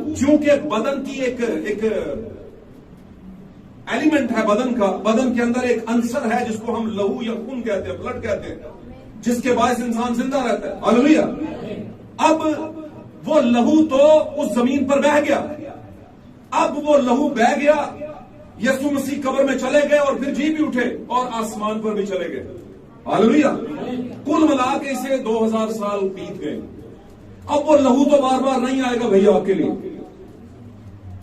क्योंकि बदन की एक एलिमेंट है बदन का, बदन के अंदर एक अंसर है जिसको हम लहू या खून कहते हैं, ब्लड कहते हैं, जिसके बायस इंसान जिंदा रहता है। हालेलुया। अब वो लहू तो उस जमीन पर बह गया, अब वो लहू बह गया, यीशु मसीह कब्र में चले गए और फिर जी भी उठे और आसमान पर भी चले गए। हालेलुया। कुल मिला के इसे 2000 साल बीत गए। अब वो लहू तो बार बार नहीं आएगा भैया आपके लिए।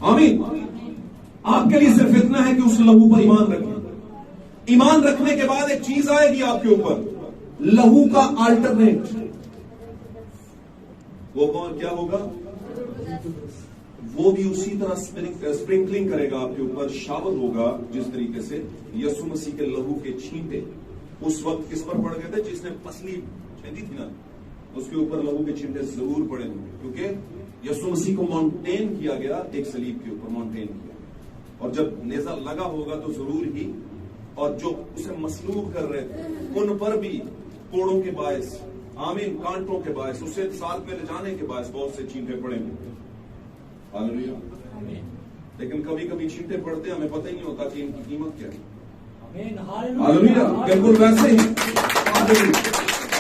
आमीन। आपके लिए सिर्फ इतना है कि उस लहू पर ईमान रखें। ईमान रखने के बाद एक चीज आएगी आपके ऊपर, लहू का अल्टरनेट। वो कौन क्या होगा? वो भी उसी तरह स्प्रिंकलिंग करेगा आपके ऊपर, शावर होगा जिस तरीके से यीशु मसीह के लहू के छींटे उस वक्त किस पर पड़ गए थे? जिसने पसली छेदी थी ना, उसके ऊपर लहू के छींटे जरूर पड़े होंगे, क्योंकि यीशु मसीह को माउंटेन किया गया, एक सलीब के ऊपर माउंटेन किया, और जब नेजा लगा होगा तो जरूर ही, और जो उसे मसलूब कर रहे थे उन पर भी कोड़ों के बायस, आमीन, कांटों के बायस, उसे साथ में ले जाने के बायस बहुत से छींटे पड़ेंगे। हालेलुया। लेकिन कभी कभी छींटे पड़ते हमें पता ही नहीं होता कि इनकी कीमत क्या है। हालेलुया। बिल्कुल वैसे ही,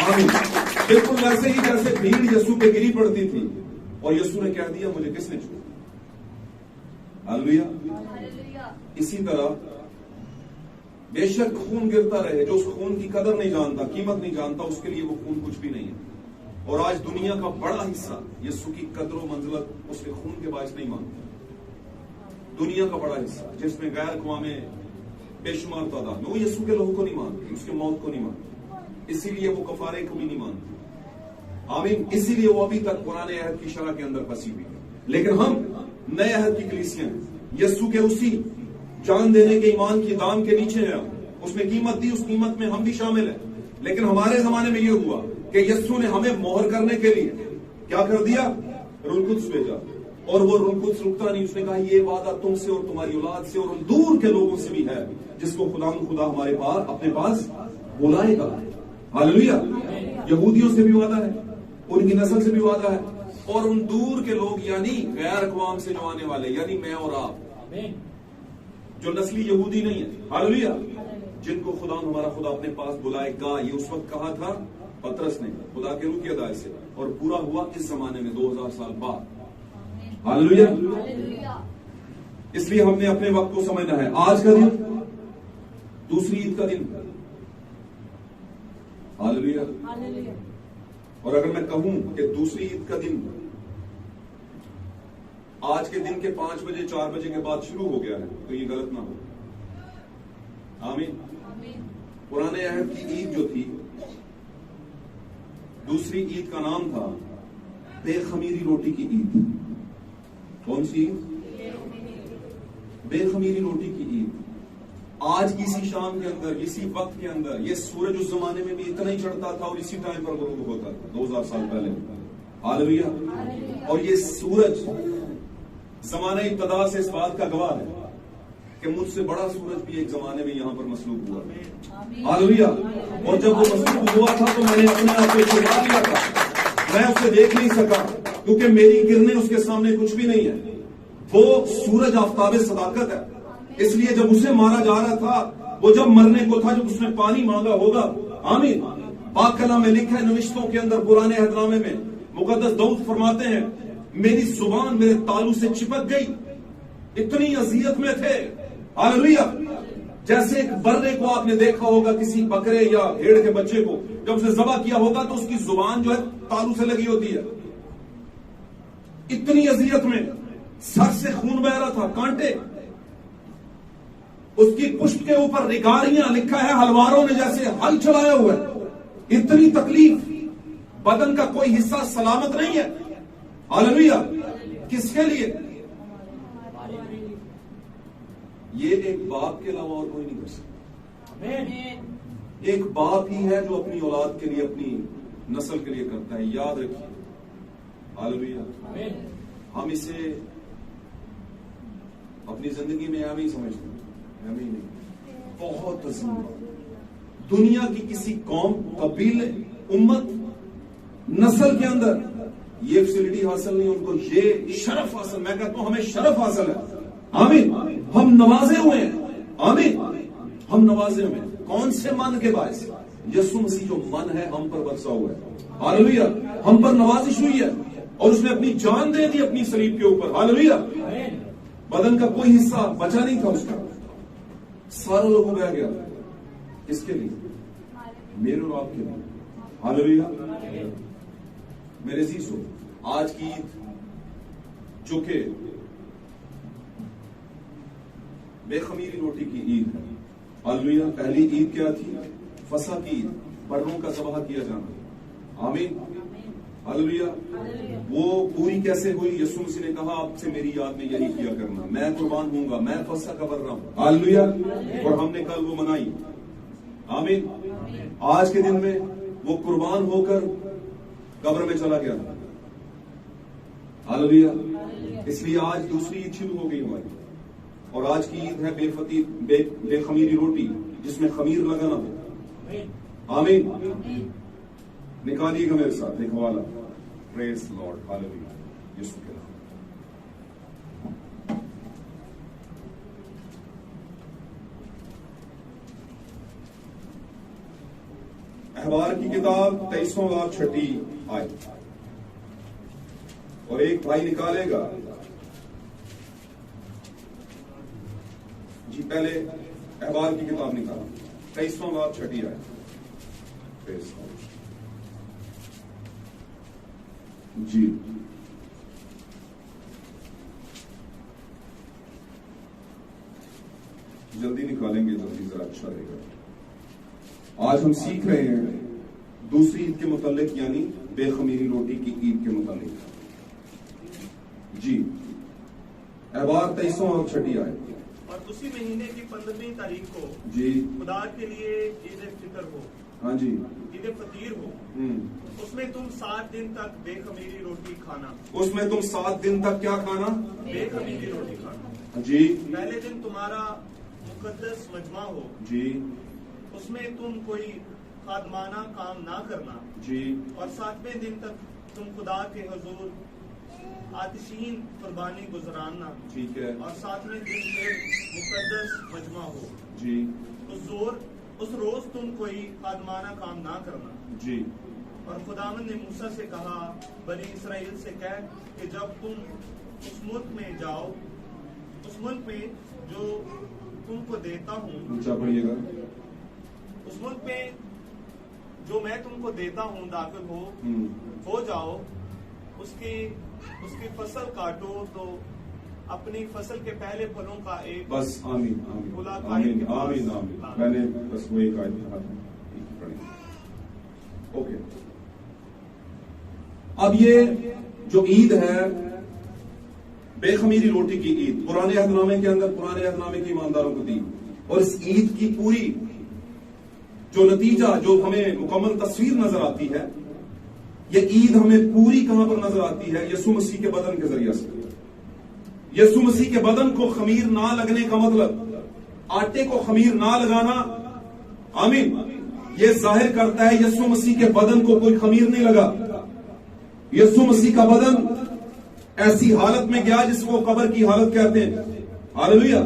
आमीन, बिल्कुल वैसे ही जैसे भीड़ यीशु पे गिरी पड़ती थी और यीशु ने कह दिया मुझे किसने छुआ। हालेलुया। इसी तरह बेशक खून गिरता रहे, जो उस खून की कदर नहीं जानता, कीमत नहीं जानता, उसके लिए वो खून कुछ भी नहीं है। और आज दुनिया का बड़ा हिस्सा यीशु की कदर मंजिलत उसके खून के बायस नहीं मानता। दुनिया का बड़ा हिस्सा जिसमें गैर कौमें बेशुमार तादाद में, वो यीशु के लहू को नहीं मानती, उसके मौत को नहीं मानती, इसीलिए वो कफारे को भी नहीं मानती। आमीन। इसीलिए वो अभी तक पुराने अहद की शरह के अंदर फंसी हुई है। लेकिन हम नए अहद की कलीसियां यीशु के उसी जान देने के ईमान की दाम के नीचे है, उसने कीमत दी, उस कीमत में हम भी शामिल हैं। लेकिन हमारे जमाने में यह हुआ कि यीशु ने हमें मोहर करने के लिए क्या कर दिया? रूह कुद्स भेजा, और वो रूह कुद्स रुकता नहीं। उसने कहा ये वादा तुमसे और तुम्हारी औलाद से और दूर के लोगों से भी है, जिसको खुदा हमारे पास अपने पास बुलाएगा। हालेलुया। यहूदियों से भी वादा है, उनकी नस्ल से भी वादा है, और उन दूर के लोग यानी गैर अक़वाम से जो आने वाले, यानी मैं और आप, जो नस्ली यहूदी नहीं है। हालेलुया। जिनको खुदा हमारा खुदा अपने पास बुलाएगा। ये उस वक्त कहा था पतरस ने खुदा के रूह की अदायत से, और पूरा हुआ इस जमाने में 2000 साल बाद। हालेलुया। इसलिए हमने अपने वक्त को समझना है। आज का दिन दूसरी ईद का दिन। हालेलुया। और अगर मैं कहूं कि दूसरी ईद का दिन आज के दिन के 5 बजे 4 बजे के बाद शुरू हो गया है, तो ये गलत ना हो। आमीन। पुराने अहद की ईद जो थी, दूसरी ईद का नाम था बेखमीरी रोटी की ईद। कौन सी? बेखमीरी रोटी की ईद। आज की इसी शाम के अंदर, इसी वक्त के अंदर, ये सूरज उस जमाने में भी इतना ही चढ़ता था और इसी टाइम पर गुरूब होता था 2000 साल पहले। हालेलुया। और ये सूरज जमाने इब्तदा से इस बात का गवाह है कि मुझसे बड़ा सूरज भी एक जमाने में यहां पर मसलूब हुआ। हालेलुया। और जब वो मसलूब हुआ था तो मैंने अपने आप को छुपा लिया था, मैं उसे देख नहीं सका, क्योंकि मेरी किरणें उसके सामने कुछ भी नहीं है। वो सूरज आफ्ताबे सदाकत है। इसलिए जब उसे मारा जा रहा था, वो जब मरने को था, जब उसने पानी मांगा होगा, आमीन, पाक कलाम में लिखा है, नविश्तों के अंदर पुराने अहदनामे में मुकद्दस दाऊद फरमाते हैं, मेरी जुबान मेरे तालू से चिपक गई, इतनी अजियत में थे। हालेलुया। जैसे एक बर्रे को आपने देखा होगा, किसी बकरे या भेड़ के बच्चे को जब उसे ज़बह किया होगा तो उसकी जुबान जो है तालू से लगी होती है, इतनी अजियत में, सर से खून बह रहा था, कांटे, उसकी पुष्ट के ऊपर रिगारियां, लिखा है हलवारों ने जैसे हल चलाया हुआ है। इतनी तकलीफ, बदन का कोई हिस्सा सलामत नहीं है। हालेलुया। किसके लिए? ये एक बाप के अलावा और कोई नहीं कर सकता। एक बाप ही है जो अपनी औलाद के लिए, अपनी नस्ल के लिए करता है। याद रखिए। हालेलुया। हम इसे अपनी जिंदगी में अहम ही समझते हैं, अहम ही नहीं, बहुत अजीम बात। दुनिया की किसी कौम, कबीले, उम्मत, नस्ल के अंदर ये फैसिलिटी हासिल नहीं, उनको ये शरफ हासिल, मैं कहता हूं हमें शरफ हासिल है। आमीन। हम नवाजे हुए हैं। आमीन। हम नवाजे हुए हैं। कौन से मन के बायस? यीशु मसीह जो मन है हम पर बरसा हुआ है। हालेलुया। हम पर नवाजिश हुई है और उसने अपनी जान दे दी अपनी सलीब के ऊपर। हालेलुया। बदन का कोई हिस्सा बचा नहीं था उसका, सारा लोगों बह गया। किसके लिए? मेरे और आपके लिए। हालेलुया। मेरे अजीजों, आज की ईद जो कि बेखमीरी रोटी की ईद है। हालेलुया। पहली ईद क्या थी? फसह की ईद, बर्रों का ज़बाह किया जाना। आमीन। हालेलुया। वो पूरी कैसे हुई? यीशु मसीह ने कहा आपसे मेरी याद में यही किया करना, मैं कुर्बान हूंगा, मैं फसह का बर्रा हूं। हालेलुया। और हमने कल वो मनाई। आमीन। आज के दिन में वो कुर्बान होकर कब्र में चला गया। हालेलुया। इसलिए आज दूसरी ईद शुरू हो गई हमारी, और आज की ईद है बेखमीरी रोटी, जिसमें खमीर लगाना हो। आमीन। निकालिएगा मेरे साथ एक हवाला। Praise Lord. हालेलुया। यीशु के नाम। अहबार की किताब 23वां बाब 6 आयत, और एक भाई निकालेगा। जी पहले अहबार की किताब निकाला, 23वां बाब 6 आयत। जी जल्दी निकालेंगे, जल्दी जरा अच्छा रहेगा। आज हम सीख रहे हैं दूसरी ईद के मुतालिक, यानी बेखमीरी रोटी की ईद के मुतालिक। जी अहबार 23वां बाब 6 आयत। और उसी महीने की 15वीं तारीख को जी खुदा के लिए ईद फितर हो, हाँ जी, ईद फतीर हो, उसमें तुम 7 दिन तक बेखमीरी रोटी खाना। उसमें तुम 7 दिन तक क्या खाना? बेखमीरी रोटी खाना। जी। पहले दिन तुम्हारा मुकद्दस मजमा हो जी। उसमें तुम कोई खादमाना काम ना करना। जी। और 7वें दिन तक तुम खुदा के हुजूर आतिशीन कुर्बानी गुजराना। ठीक है। और 7वें दिन फिर मुकद्दस मजमा हो। जी। उस रोज तुम कोई खादमाना काम ना करना। जी। और खुदावंद ने मूसा से कहा, बनी इसराइल से कह कि जब तुम उस मुल्क में जाओ, उस मुल्क में जो तुमको देता हूँ, ऊंचा पढ़िएगा, उस मुल्क में जो मैं तुमको देता हूँ दाखिल हो जाओ, उसकी फसल काटो तो अपनी फसल के पहले फलों का एक बस। आमीन आमीन आमीन आमीन आमीन। मैंने बस वो एक आयत कहा था। ओके, अब ये जो ईद है बेखमीरी रोटी की ईद, पुराने अहदनामे के अंदर पुराने अहदनामे की ईमानदारों को दी, और इस ईद की पूरी जो नतीजा, जो हमें मुकम्मल तस्वीर नजर आती है, ये ईद हमें पूरी कहां पर नजर आती है? यीशु मसीह के बदन के जरिए से। यीशु मसीह के बदन को खमीर ना लगने का मतलब, आटे को खमीर ना लगाना, आमीन, ये जाहिर करता है यीशु मसीह के बदन को कोई खमीर नहीं लगा। यीशु मसीह का बदन ऐसी हालत में गया जिसको कब्र की हालत कहते हैं। हालेलुया।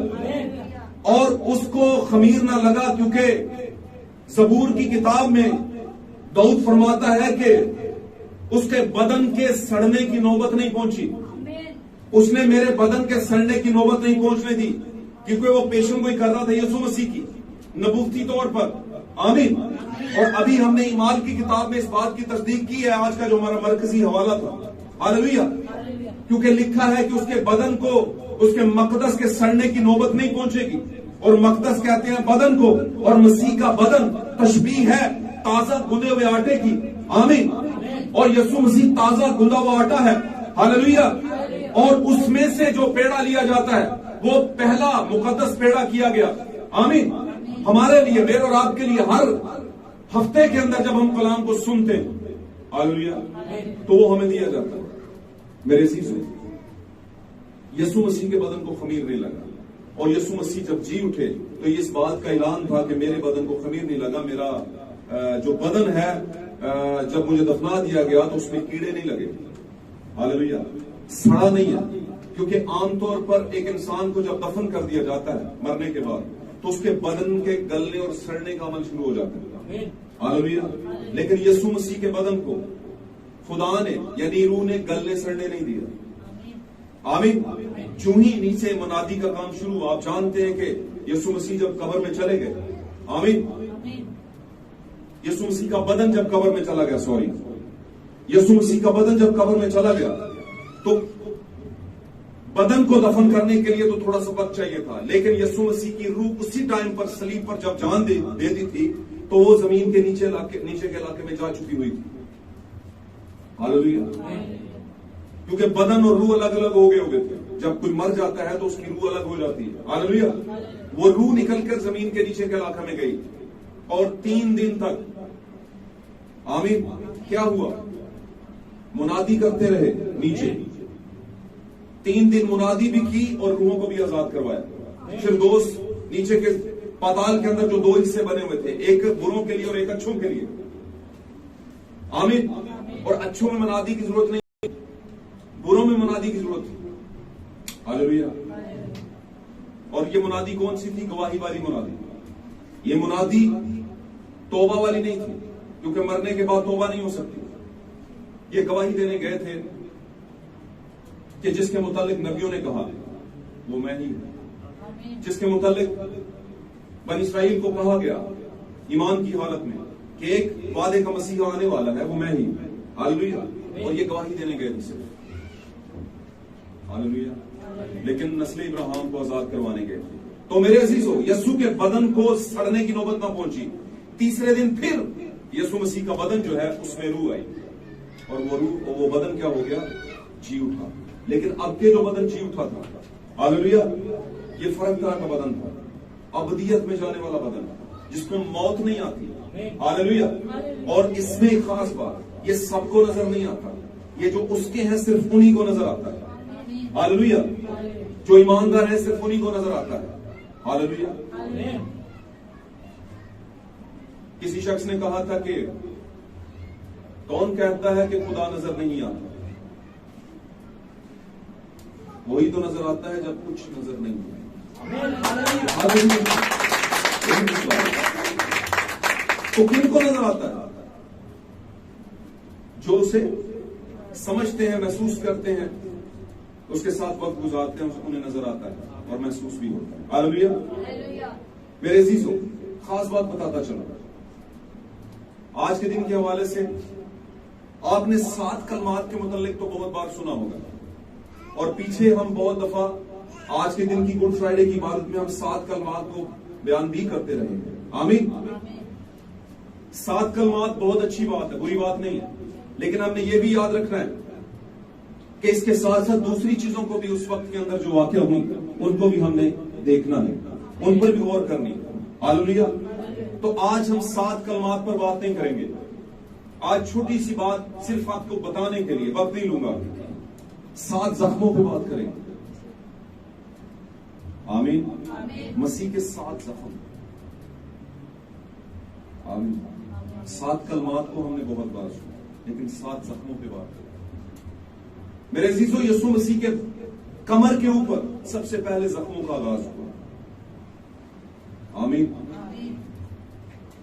और उसको खमीर ना लगा क्योंकि ज़बूर की किताब में दाऊद फरमाता है कि उसके बदन के सड़ने की नौबत नहीं पहुंची। उसने मेरे बदन के सड़ने की नौबत नहीं पहुंचने दी, क्योंकि वो पेशन गोई कर रहा था यीशु मसीह की नबूवती तौर पर। आमीन। और अभी हमने ईमाल की किताब में इस बात की तस्दीक की है, आज का जो हमारा मरकजी हवाला था। हालेलुया। क्योंकि लिखा है कि उसके बदन को, उसके मकदस के सड़ने की नौबत नहीं पहुंचेगी। और मकदस कहते हैं बदन को, और मसीह का बदन तशबीह है ताजा गुंदे हुए आटे की। आमीन। और यीशु मसीह ताजा गुंदा हुआ आटा है। हालेलुया। और उसमें से जो पेड़ा लिया जाता है वो पहला मुकद्दस पेड़ा किया गया। आमीन। हमारे लिए, मेरे और आपके लिए, हर हफ्ते के अंदर जब हम कलाम को सुनते हैं, हालेलुया, तो वो हमें दिया जाता है। मेरे अजीजों, यीशु मसीह के बदन को खमीर नहीं लगा, और यीशु मसीह जब जी उठे तो ये इस बात का ऐलान था कि मेरे बदन को खमीर नहीं लगा, मेरा जो बदन है जब मुझे दफना दिया गया तो उसमें कीड़े नहीं लगे। हालेलुया, सड़ा नहीं है। क्योंकि आमतौर पर एक इंसान को जब दफन कर दिया जाता है मरने के बाद, तो उसके बदन के गलने और सड़ने का अमल शुरू हो जाता है। हालेलुया। लेकिन यीशु मसीह के बदन को खुदा ने यानी रूह ने गलने सड़ने नहीं दिया। आमीन। जो ही नीचे मुनादी का काम शुरू हुआ, आप जानते हैं कि यीशु मसीह जब कब्र में चले गए, आमीन, यीशु मसीह का बदन जब कब्र में चला गया, सॉरी, यीशु मसीह का बदन जब कब्र में चला गया, तो बदन को दफन करने के लिए तो थोड़ा सा वक्त चाहिए था, लेकिन यीशु मसीह की रूह उसी टाइम पर सलीब पर जब जान दे दी थी, तो वो जमीन के नीचे के इलाके में जा चुकी हुई थी। हालेलुया। क्योंकि बदन और रूह अलग अलग हो गए थे। जब कोई मर जाता है तो उसकी रूह अलग हो जाती है। हालेलुया। वो रूह निकलकर जमीन के नीचे के इलाके में गई और 3 दिन तक, आमीन, क्या हुआ? मुनादी करते रहे नीचे। 3 दिन मुनादी भी की और रूहों को भी आजाद करवाया। फिर दोस्त नीचे के पाताल के अंदर जो 2 हिस्से बने हुए थे, एक बुरों के लिए और एक अच्छों के लिए, आमीन, और अच्छों में मुनादी की जरूरत नहीं, बुरों में मुनादी की जरूरत थी। हालेलुया। और ये मुनादी कौन सी थी? गवाही वाली मुनादी। ये मुनादी तौबा वाली नहीं थी, क्योंकि मरने के बाद तौबा नहीं हो सकती। ये गवाही देने गए थे कि जिसके मुतालिक नबियों ने कहा वो मैं ही हूं, जिसके मुतालिक बनी इस्राइल को कहा गया ईमान की हालत में कि एक वादे का मसीहा आने वाला है, वो मैं ही हूं। हालेलुया। और ये गवाही देने गए थे सिर्फ। हालेलुया। लेकिन नस्ल इब्राहिम को आजाद करवाने गए थे। तो मेरे अजीजों, यीशु के बदन को सड़ने की नौबत ना पहुंची। तीसरे दिन फिर यीशु मसीह का बदन जो है उसमें रूह आई, और वो रूह, वो बदन क्या हो गया? जी उठा। लेकिन अब के जो बदन जी उठा था, हालेलुया, ये फर्क तरह का बदन था, अबदियत में जाने वाला बदन, जिसमें मौत नहीं आती। हालेलुया। और इसमें एक खास बात, ये सबको नजर नहीं आता, ये जो उसके हैं सिर्फ उन्हीं को नजर आता है। हालेलुया। जो ईमानदार है सिर्फ उन्हीं को नजर आता है। हालेलुया। किसी शख्स ने कहा था कि कौन कहता है कि खुदा नजर नहीं आता? वही तो नजर आता है जब कुछ नजर नहीं आता। तो किनको नजर आता है? जो उसे समझते हैं, महसूस करते हैं, उसके साथ वक्त गुजारते हैं, उन्हें नजर आता है और महसूस भी होता है। हालेलुया। मेरे अजीजों, खास बात बताता चलो, आज के दिन के हवाले से आपने 7 कलमात के मुतालिक तो बहुत बार सुना होगा, और पीछे हम बहुत दफा आज के दिन की गुड फ्राइडे की इबादत में हम 7 कलमात को बयान भी करते रहे हैं। आमीन। 7 कलमात बहुत अच्छी बात है, बुरी बात नहीं है, लेकिन हमने ये भी याद रखना है कि इसके साथ साथ दूसरी चीजों को भी उस वक्त के अंदर जो वाकया हुई उनको भी हमने देखना है, उन पर भी गौर करनी है। हालेलुया। तो आज हम 7 कलमात पर बात नहीं करेंगे। आज छोटी सी बात सिर्फ आपको बताने के लिए, वक्त नहीं लूंगा, 7 जख्मों पर बात करेंगे। आमीन। मसीह के 7 जख्म। आमीन। 7 कलमात को हमने बहुत बार सुना, लेकिन 7 जख्मों पे बात करें। मेरे अजीजों, यीशु मसीह के कमर के ऊपर सबसे पहले जख्मों का आगाज हुआ। आमीन।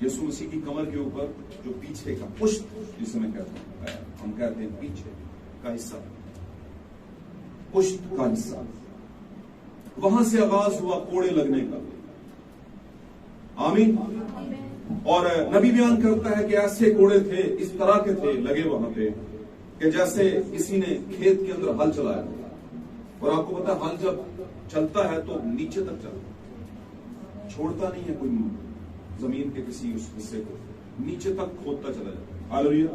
यीशु मसीह की कमर के ऊपर जो पीछे का पुष्ट, जिसे मैं कहता हूं, हम कहते हैं पीछे का हिस्सा, पुष्ट का हिस्सा, वहां से आगाज हुआ कोड़े लगने का। आमीन। और नबी बयान करता है कि ऐसे कोड़े थे, इस तरह के थे लगे वहां पे, कि जैसे किसी ने खेत के अंदर हल चलाया। और आपको पता है, हल जब चलता है तो नीचे तक चलता है, छोड़ता नहीं है कोई जमीन के किसी उस हिस्से को, नीचे तक खोदता चला जाता है। हालेलुया।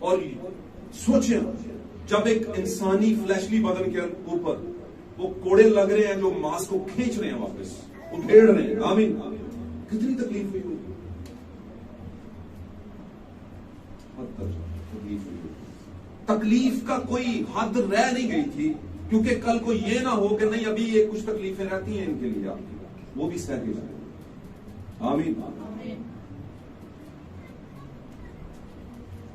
और सोचे, जब एक इंसानी फ्लैशली बदन के ऊपर वो कोड़े लग रहे हैं जो मांस को खींच रहे हैं, वापस उधेड़ रहे हैं, आमीन, कितनी तकलीफ हुई होगी। तकलीफ का कोई हद रह नहीं गई थी, क्योंकि कल को ये ना हो कि नहीं अभी ये कुछ तकलीफें रहती हैं इनके लिए, आपकी वो भी सह के जाए। आमीन।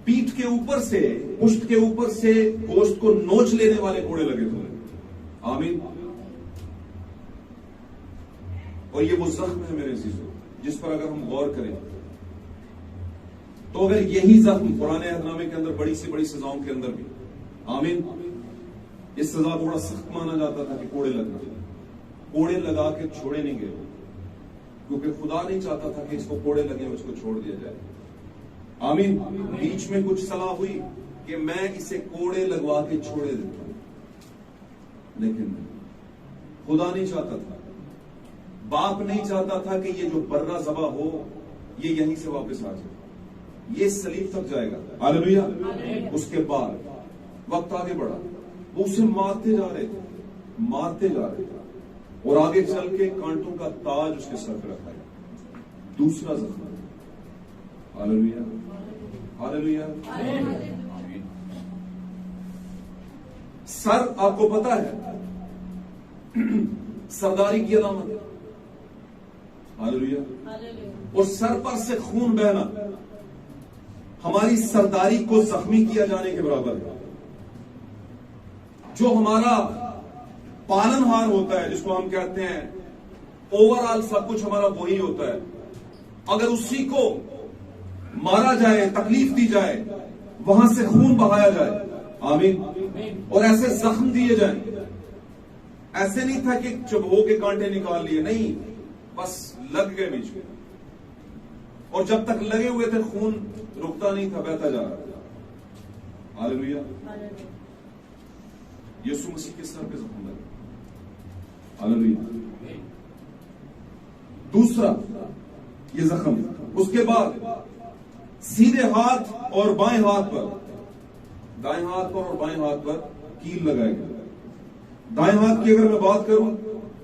पीठ के ऊपर से, पुष्ट के ऊपर से गोश्त को नोच लेने वाले कोड़े लगे थे। आमीन। और ये वो जख्म है मेरे अजीजों, जिस पर अगर हम गौर करें तो अगर यही जख्म पुराने अहदनामे के अंदर बड़ी से बड़ी सजाओं के अंदर भी, आमीन, इस सजा को बड़ा सख्त माना जाता था कि कोड़े लगना, कोड़े लगा के छोड़े नहीं गए, क्योंकि खुदा नहीं चाहता था कि इसको कोड़े लगे और इसको छोड़ दिया जाए। आमीन। बीच में कुछ सलाह हुई कि मैं इसे कोड़े लगवा के छोड़े देता हूं, लेकिन खुदा नहीं चाहता था, बाप नहीं चाहता था कि ये जो बर्रा ज़बा हो ये यहीं से वापस आ जाए, ये सलीब तक जाएगा। हालेलुया। उसके बाद वक्त आगे बढ़ा, वो उसे मारते जा रहे थे, मारते जा रहे थे, और आगे चल के कांटों का ताज उसके सर पर रखा गया। दूसरा जख्म। Hallelujah, hallelujah. सर, आपको पता है, सरदारी की अलामत है। हालेलुया। और सर पर से खून बहना हमारी सरदारी को जख्मी किया जाने के बराबर है। जो हमारा पालनहार होता है, जिसको हम कहते हैं ओवरऑल सब कुछ हमारा वही होता है, अगर उसी को मारा जाए, तकलीफ दी जाए, वहां से खून बहाया जाए, आमीन, और ऐसे जख्म दिए जाए, ऐसे नहीं था कि चुभो के कांटे निकाल लिए, नहीं, बस लग गए बीच में, और जब तक लगे हुए थे खून रुकता नहीं था, बहता जा रहा था। हालेलुया। यीशु मसीह के सर पे जख्म लगे। हालेलुया। दूसरा ये जख्म, उसके बाद सीधे हाथ और बाएं हाथ पर, दाएं हाथ पर और बाएं हाथ पर कील लगाए गए। दाएं हाथ की अगर मैं बात करूं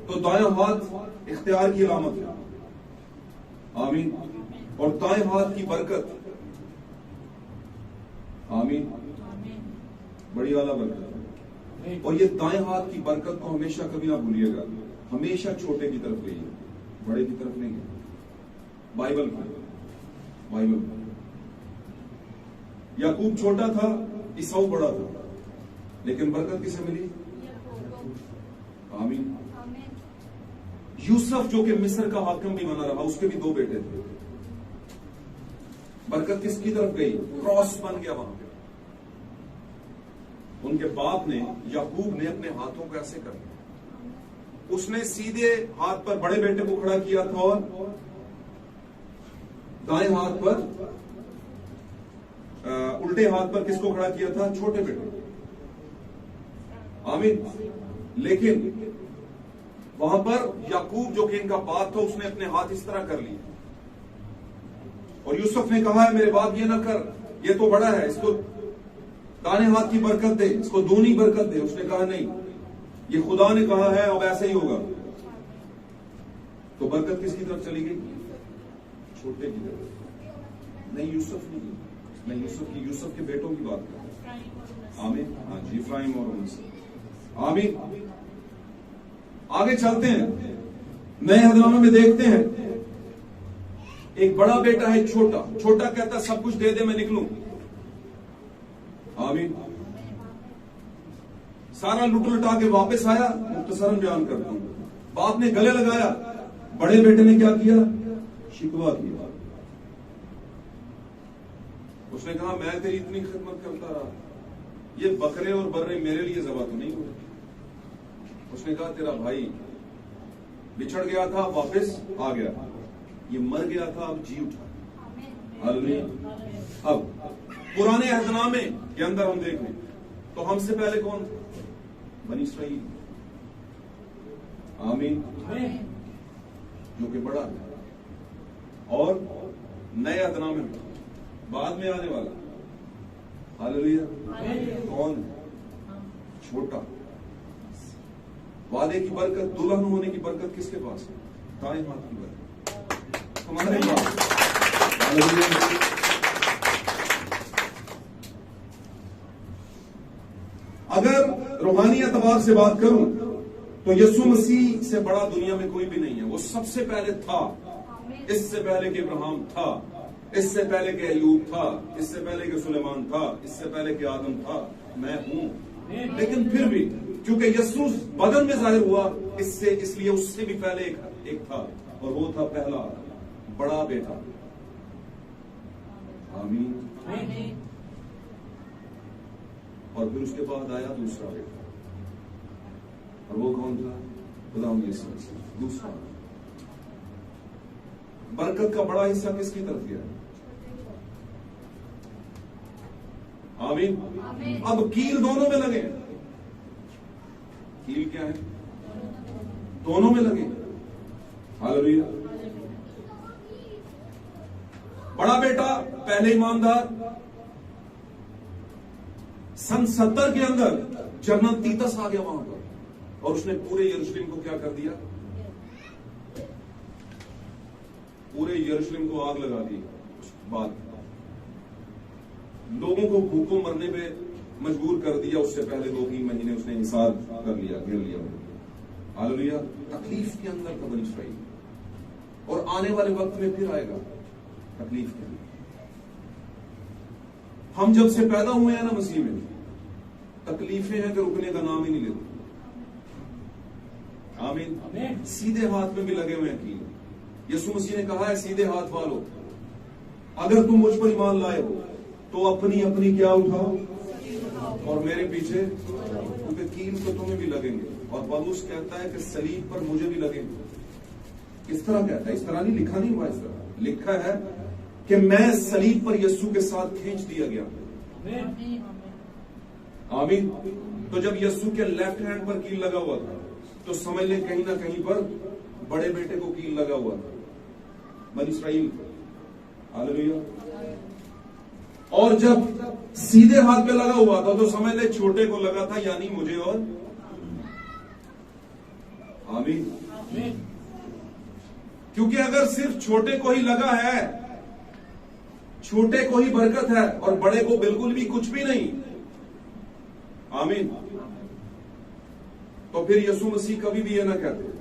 तो दायां हाथ इख्तियार की अलामत है, आमीन, और दाएं हाथ की बरकत, आमीन, बड़ी आला बरकत है। और ये दाएं हाथ की बरकत को हमेशा कभी ना भूलिएगा, हमेशा छोटे की तरफ गई है, बड़े की तरफ नहीं है। बाइबल याकूब छोटा था, ईसाऊ बड़ा था, लेकिन बरकत किसे मिली? आमीन। यूसुफ जो कि मिस्र का हाकिम भी बना रहा, उसके भी 2 बेटे थे, बरकत किसकी तरफ गई? क्रॉस बन गया वहां पे। उनके बाप ने, याकूब ने अपने हाथों को ऐसे कर दिया, उसने सीधे हाथ पर बड़े बेटे को खड़ा किया था और दाएं हाथ पर, उल्टे हाथ पर किसको खड़ा किया था? छोटे बेटे। आमीन। लेकिन वहां पर याकूब जो कि इनका बाप था, उसने अपने हाथ इस तरह कर लिए, और यूसुफ ने कहा है मेरे बाप ये ना कर, ये तो बड़ा है, इसको दाने हाथ की बरकत दे, इसको दूनी बरकत दे। उसने कहा नहीं, ये खुदा ने कहा है, अब ऐसे ही होगा। तो बरकत किसकी तरफ चली गई? छोटे की तरफ। नहीं, यूसुफ नहीं, मैं यूसुफ के बेटों की बात कर रहा हूं। आमीन। हाँ जी, इफ्राइम और उनसे। आमीन। आगे चलते हैं, नए अहदनामे में देखते हैं, एक बड़ा बेटा है, छोटा कहता सब कुछ दे दे मैं निकलूं। आमीन। सारा लुट लुटा के वापस आया, मुख्तसरन बयान करता हूं। बाप ने गले लगाया, बड़े बेटे ने क्या किया? शिकवा किया। उसने कहा मैं तेरी इतनी खिदमत करता रहा, ये बकरे और बर्रे मेरे लिए ज़बा तो नहीं हुए। उसने कहा तेरा भाई बिछड़ गया था, वापस आ गया, ये मर गया था, अब जी उठा। हालेलुया। अब पुराने अहदनामे के अंदर हम देखें तो हमसे पहले कौन? बनी इस्राईल। आमीन। जो कि बड़ा है, और नए अहदनामे में बाद में आने वाला। हालेलुया। कौन? छोटा। वादे की बरकत, दुल्हन होने की बरकत किसके पास है? दाएं हाथ की बरकत हमारे पास। अगर रूहानी एतबार से बात करूं तो यीशु मसीह से बड़ा दुनिया में कोई भी नहीं है। वो सबसे पहले था, इससे पहले कि इब्राहिम था, इससे पहले के अय्यूब था, इससे पहले के सुलेमान था, इससे पहले के आदम था, मैं हूं। लेकिन फिर भी क्योंकि यीशु बदन में जाहिर हुआ, इसलिए उससे भी पहले एक था, और वो था पहला बड़ा बेटा। आमीन। और फिर उसके बाद आया दूसरा बेटा, और वो कौन था? खुदावंद यीशु मसीह। दूसरा बरकत का बड़ा हिस्सा किसकी तरफ गया? आमीन। अब कील दोनों में लगे। कील क्या है? दोनों में लगे। हालेलुया। बड़ा बेटा पहले ईमानदार, सन 70 के अंदर जनरल तीतस आ गया वहां पर, और उसने पूरे यरूशलेम को क्या कर दिया? पूरे यरूशलेम को आग लगा दी। बाद लोगों को भूखों मरने पे मजबूर कर दिया। उससे पहले 2-3 महीने उसने हिसार कर लिया, घेर लिया। हालेलुया। तकलीफ के अंदर था बनी इस्राएल, और आने वाले वक्त में फिर आएगा तकलीफ के अंदर। हम जब से पैदा हुए हैं ना मसीह में, तकलीफें हैं कि रुकने का नाम ही नहीं लेते। आमीन। सीधे हाथ में भी लगे हुए हैं कील। यीशु मसीह ने कहा है, सीधे हाथ वालों, अगर तुम मुझ पर ईमान लाए हो तो अपनी अपनी क्या उठाओ और मेरे पीछे, क्योंकि कील तो तुम्हें भी लगेंगे। और पौलुस कहता है कि सलीब पर मुझे भी लगेंगे। किस तरह कहता है? इस तरह नहीं लिखा, नहीं हुआ इस तरह लिखा है कि मैं सलीब पर यीशु के साथ खींच दिया गया। आमीन। तो जब यीशु के लेफ्ट हैंड पर कील लगा हुआ था, तो समझ लें कहीं ना कहीं पर बड़े बेटे को कील लगा हुआ था, बनी इस्राएल। हालेलुया। और जब सीधे हाथ पे लगा हुआ था, तो समझ ले छोटे को लगा था, यानी मुझे और। आमीन। क्योंकि अगर सिर्फ छोटे को ही लगा है, छोटे को ही बरकत है और बड़े को बिल्कुल भी कुछ भी नहीं, आमीन, तो फिर यीशु मसीह कभी भी ये ना कहते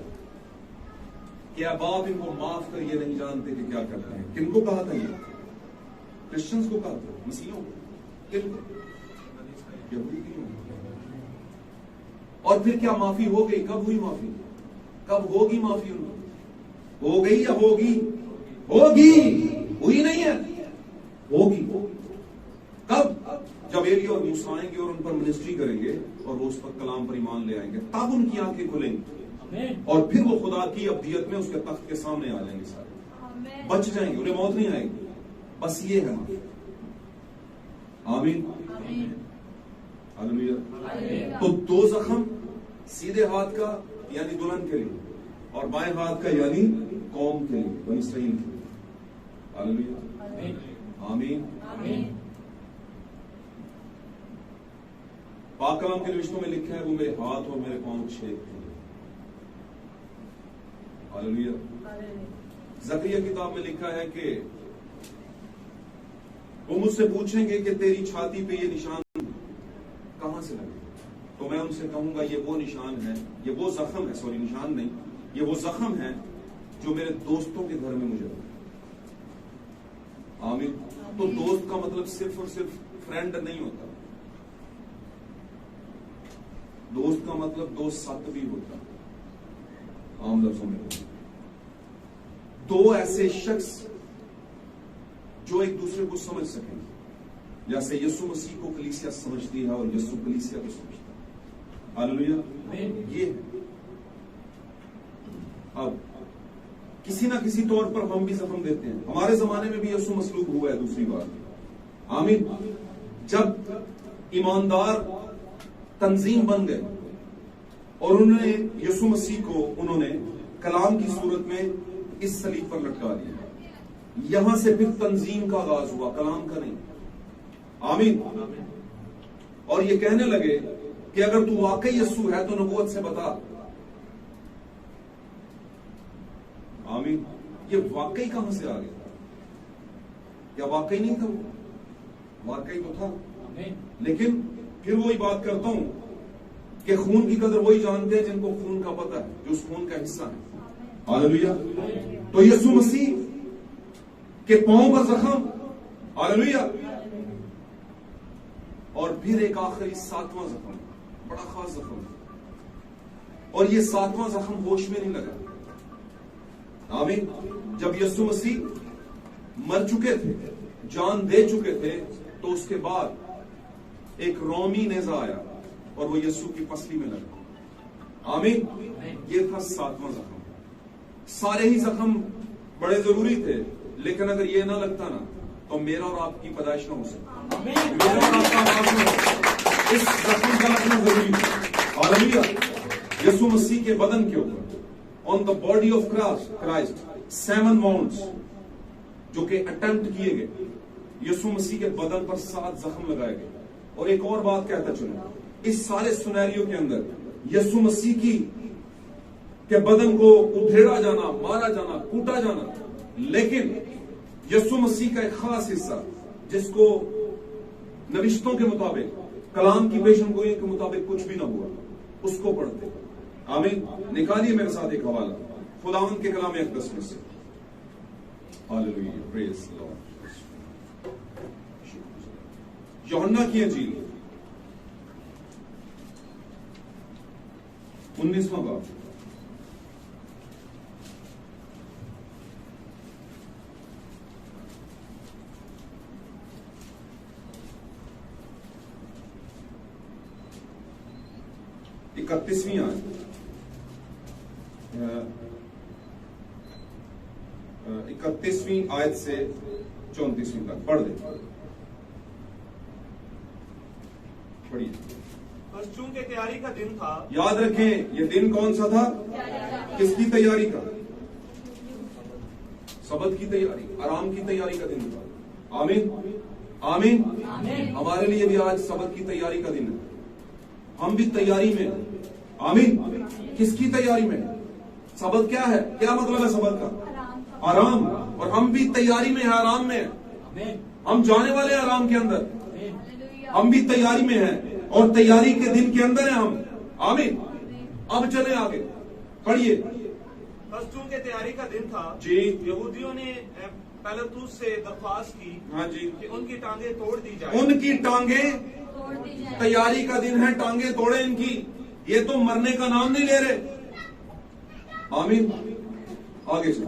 कि अब आप इनको माफ कर, ये नहीं जानते कि क्या करते हैं। किनको कहा था ये? क्रिश्चियंस को कहा था, मसीहों को, किनको? यहूदियों। और फिर क्या माफी हो गई? कब हुई माफी? कब होगी माफी उनको? हो गई या होगी? होगी। हुई नहीं है, होगी। कब? जब एलिया और मूसा आएंगे और उन पर मिनिस्ट्री करेंगे और वो उस पर कलाम पर ईमान ले आएंगे, तब उनकी आंखें खुलेंगी और फिर वो खुदा की अब्दियत में उसके तख्त के सामने आ जाएंगे। सारे बच जाएंगे, उन्हें मौत नहीं आएगी। बस ये है। आमीन। हालेलुया। तो 2 जख्म, सीधे हाथ का यानी दुल्हन के लिए, और बाएं हाथ का यानी कौम के लिए, बनी इस्राएल के लिए। हालेलुया। आमीन। पाक कलाम के रिश्तों में लिखा है, वो मेरे हाथ और मेरे पांव छेद थे। हालेलुया। जकरिया किताब में लिखा है कि वो मुझसे पूछेंगे कि तेरी छाती पे ये निशान कहां से लगे, तो मैं उनसे कहूंगा ये वो निशान है, ये वो जख्म है, सॉरी निशान नहीं, ये वो जख्म है जो मेरे दोस्तों के घर में मुझे लगा। आमीन। तो दोस्त का मतलब सिर्फ और सिर्फ फ्रेंड नहीं होता, दोस्त का मतलब दोस्त साथ भी होता। आम लफ्जों में 2 ऐसे शख्स जो एक दूसरे को समझ सकें, जैसे यीशु मसीह को कलीसिया समझती है और यीशु कलीसिया को समझता है। हालेलुया। ये अब किसी ना किसी तौर पर हम भी जख्म देते हैं। हमारे जमाने में भी यीशु मसलूब हुआ है। दूसरी बात, आमीन, जब ईमानदार तंजीम बन गए और उन्होंने यीशु मसीह को उन्होंने कलाम की सूरत में इस सलीब पर लटका दिया, यहां से फिर तंजीम का आगाज हुआ, कलाम का नहीं। आमीन। और ये कहने लगे कि अगर तू वाकई यीशु है तो नबूवत से बता। आमीन। ये वाकई कहां से आ गया? क्या वाकई नहीं था? वो वाकई तो था, लेकिन फिर वही बात करता हूं कि खून की कदर वही जानते हैं जिनको खून का पता है, जो उस खून का हिस्सा है। हालेलुया। तो यीशु मसीह के पांव पर जख्म, हालेलुया। और फिर एक आखिरी 7वां जख्म, बड़ा खास जख्म, और ये 7वां जख्म होश में नहीं लगा। आमीन। जब यीशु मसीह मर चुके थे, जान दे चुके थे, तो उसके बाद एक रोमी नेजा आया और वो यीशु की पसली में लगा। आमीन। ये था 7वां जख्म। सारे ही जख्म बड़े जरूरी थे, लेकिन अगर ये ना लगता ना, तो मेरा और आपकी पैदाइश ना हो सकती। मेरा और आपका नाम ना हो। इस जख्म का लगना जरूरी है। हालेलुया। यीशु मसीह के बदन के ऊपर, on the body of Christ 7 wounds जो कि अटेम्प्ट किए गए, यीशु मसीह के बदन पर 7 जख्म लगाए गए। और एक और बात कहता चलो, इस सारे सुनैरियो के अंदर यीशु मसीह की के बदन को उधेड़ा जाना, मारा जाना, कूटा जाना, लेकिन यीशु मसीह का एक खास हिस्सा जिसको नविश्तों के मुताबिक, कलाम की पेशनगोई के मुताबिक कुछ भी ना हुआ, उसको पढ़ते। आमीन। निकालिए मेरे साथ एक हवाला खुदावंद के कलाम अक़दस में से। Hallelujah, praise the Lord. यूहन्ना की इंजील 19वां बाब, इकतीसवीं आयत, 31वीं आयत से 34वीं तक पढ़ दे। पढ़िए। बस चूंकि तैयारी का दिन था। याद रखें, ये दिन कौन सा था? किसकी तैयारी का? सबत की तैयारी, आराम की तैयारी का दिन था। आमीन। आमीन। हमारे लिए भी आज सबत की तैयारी का दिन है। हम भी तैयारी में हैं। आमीन। किसकी तैयारी में? सबत क्या है? क्या मतलब है सबत का? आराम। और हम भी तैयारी में हैं, आराम में हैं। हम जाने वाले हैं आराम के अंदर। हम भी तैयारी में हैं और तैयारी के दिन के अंदर हैं हम। आमीन। अब चले आगे, पढ़िए। बस चूंकि तैयारी का दिन था जी, यहूदियों ने पिलातुस से दरख्वास्त की, हाँ जी, कि उनकी टांगे तोड़ दी जाए। उनकी टांगे तैयारी का दिन है, टांगे तोड़े इनकी। ये तो मरने का नाम नहीं ले रहे। आमीन। आगे से,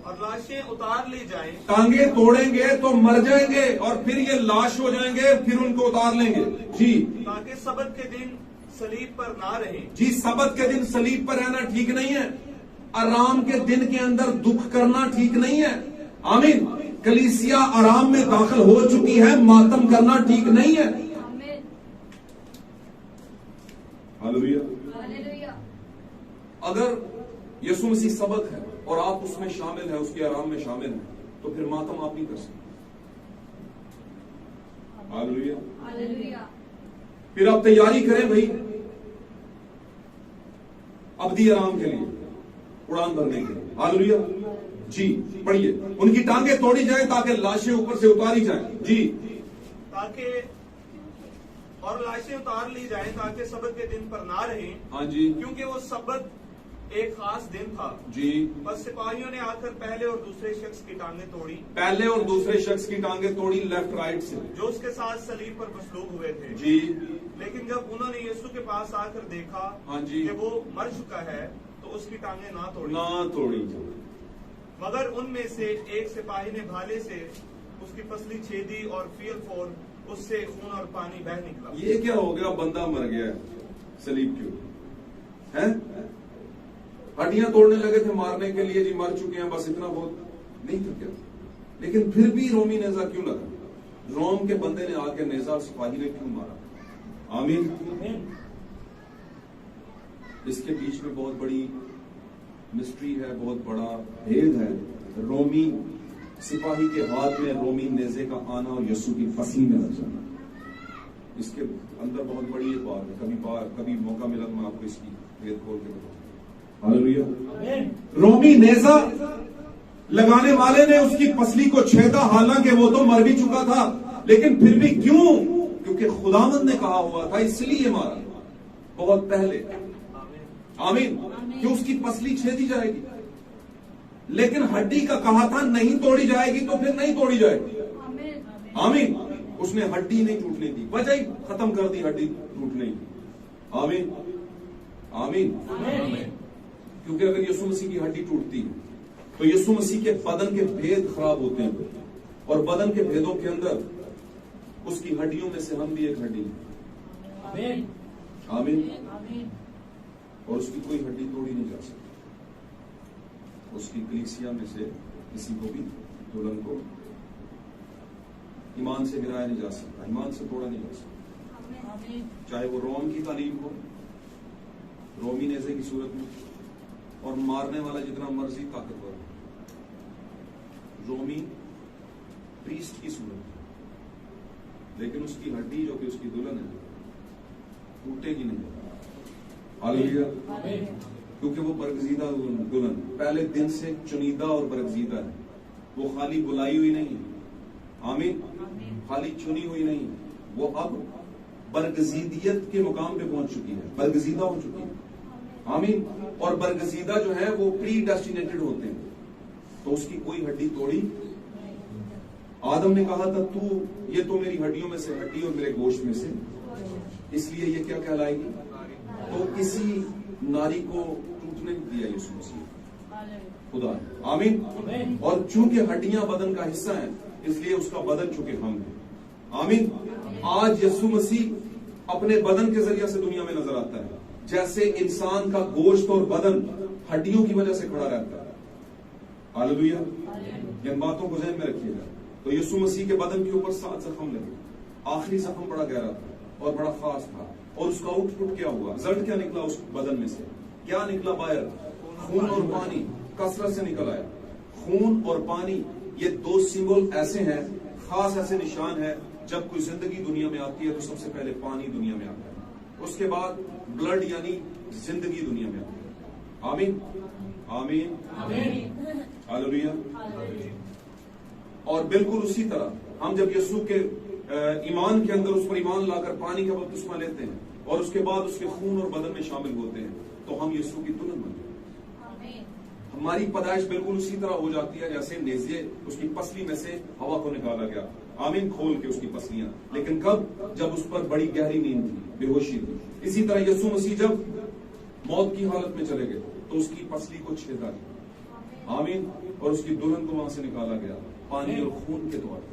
और लाशें उतार ली जाएं। टांगे तोड़ेंगे तो मर जाएंगे और फिर ये लाश हो जाएंगे, फिर उनको उतार लेंगे। जी, ताकि सबत के दिन सलीब पर ना रहे। जी, सबत के दिन सलीब पर रहना ठीक नहीं है। आराम के दिन के अंदर दुख करना ठीक नहीं है। आमीन। कलीसिया आराम में दाखिल हो चुकी है, मातम करना ठीक नहीं है। हालेलुया। अगर यीशु मसीह सबत है और आप उसमें शामिल हैं, उसके आराम में शामिल हैं, तो फिर मातम आप नहीं कर सकते। हालेलुया। फिर आप तैयारी करें भाई, अब्दी आराम के लिए, उड़ान भरने के लिए। हालेलुया। जी, पढ़िए। उनकी टांगे तोड़ी जाए ताकि लाशें ऊपर से उतारी जाएं। जी, ताकि और लाशें उतार ली जाएं ताकि सबत के दिन पर ना रहे। हाँ जी, क्योंकि वो सबत एक खास दिन था। जी। बस सिपाहियों ने आकर पहले और दूसरे शख्स की टांगे तोड़ी। पहले और दूसरे शख्स की टांगे तोड़ी, लेफ्ट राइट से, जो उसके साथ सलीब पर मसलूब हुए थे। जी। लेकिन जब उन्होंने यीशु के पास आकर देखा, हाँ जी, कि वो मर चुका है, तो उसकी टांगे ना तोड़ी। मगर उनमें से एक सिपाही ने भाले से उसकी पसली छेदी और फील फोर उससे खून और पानी बह निकला। ये क्या हो गया? बंदा मर गया सलीब के ऊपर, हैं? हड्डियां तोड़ने लगे थे मारने के लिए, जी मर चुके हैं, बस इतना बहुत नहीं था क्या? लेकिन फिर भी रोमी नेजा क्यों लगा? रोम के बंदे ने आके नेजा सिपाही ने क्यों मारा? आमीन। इसके बीच में बहुत बड़ी मिस्ट्री है, बहुत बड़ा भेद है। रोमी सिपाही के हाथ में रोमी नेजे का आना और यीशु की फसली में लग जाना, इसके अंदर बहुत बड़ी एक बात है। कभी मौका मिला तो मैं आपको इसकी भेद खोल के बताऊंगा। हालेलुया। रोमी नेजा लगाने वाले ने उसकी पसली को छेदा, हालांकि वो तो मर भी चुका था, लेकिन फिर भी क्यों? क्योंकि खुदावंद ने कहा हुआ था, इसलिए मारा बहुत पहले। आमीन। कि उसकी पसली छेदी जाएगी। लेकिन हड्डी का कहा था नहीं तोड़ी जाएगी, तो फिर नहीं तोड़ी जाएगी। आमीन। उसने हड्डी नहीं टूटने दी, वजह ही खत्म कर दी हड्डी टूटने की। आमीन आमीन। क्योंकि अगर यीशु मसीह की हड्डी टूटती है तो यीशु मसीह के बदन के भेद खराब होते हैं, और बदन के भेदों के अंदर उसकी हड्डियों में से हम भी एक हड्डी हैं। आमीन। और उसकी कोई हड्डी तोड़ी नहीं जा सकती। उसकी कलीसिया में से किसी को भी, दुल्हन को ईमान से गिराया नहीं जा सकता, ईमान से तोड़ा नहीं जा सकता। चाहे वो रोम की तालीम हो, रोमी नेज़े की सूरत में, और मारने वाला जितना मर्जी ताकतवर हो, रोमी प्रीस्ट की सूरत में, लेकिन उसकी हड्डी जो कि उसकी दुल्हन है टूटेगी नहीं। हालेलुया। क्योंकि वो बरगजीदा दुल्हन पहले दिन से चुनीदा और बरगजीदा है। वो खाली बुलाई हुई नहीं है। आमीन। खाली चुनी हुई नहीं है, वो अब बरगजीदियत के मुकाम पे पहुंच चुकी है, बरगजीदा हो चुकी है। आमीन। और बरगजीदा जो है वो प्री डेस्टिनेटेड होते हैं, तो उसकी कोई हड्डी तोड़ी। आदम ने कहा था तू, ये तो मेरी हड्डियों में से हड्डी और मेरे गोश्त में से, इसलिए ये क्या कहलाएगी। तो किसी नारी को टूटने नहीं दिया यीशु मसीह खुदा। आमीन। और चूंकि हड्डियां बदन का हिस्सा है, इसलिए उसका बदन चूंकि हम हैं। आमीन। आज यीशु मसीह अपने बदन के जरिए से दुनिया में नजर आता है। जैसे इंसान का गोश्त और बदन हड्डियों की वजह से खड़ा रहता है। हालेलुया। इन बातों को ध्यान में रखिएगा। तो यीशु मसीह के बदन के ऊपर 7 जख्म लगे। आखिरी जख्म बड़ा गहरा था और बड़ा खास था, और उसका आउटपुट क्या हुआ, रिजल्ट क्या निकला उस बदन में से, क्या निकला बाहर, खून और पानी कसरत से निकल आया। खून और पानी ये 2 सिंबल ऐसे हैं, खास ऐसे निशान है, जब कोई जिंदगी दुनिया में आती है तो सबसे पहले पानी दुनिया में आता है, उसके बाद ब्लड यानी जिंदगी दुनिया में आती है। आमीन आमीन। हालेलुया। और बिल्कुल उसी तरह हम जब यीशु के ईमान के अंदर उस पर ईमान लाकर पानी का बपतिस्मा लेते हैं और उसके बाद उसके खून और बदन में शामिल होते हैं, तो हम यीशु की दुल्हन बनते हैं। हमारी पैदाइश बिल्कुल उसी तरह हो जाती है जैसे नेज़े उसकी पसली में से हवा को निकाला गया। आमीन। खोल के उसकी पसलियां, लेकिन कब, जब उस पर बड़ी गहरी नींद थी, बेहोशी थी। इसी तरह यीशु मसीह जब मौत की हालत में चले गए तो उसकी पसली को छेदा गया। आमीन। और उसकी दुल्हन को वहां से निकाला गया पानी और खून के द्वारा।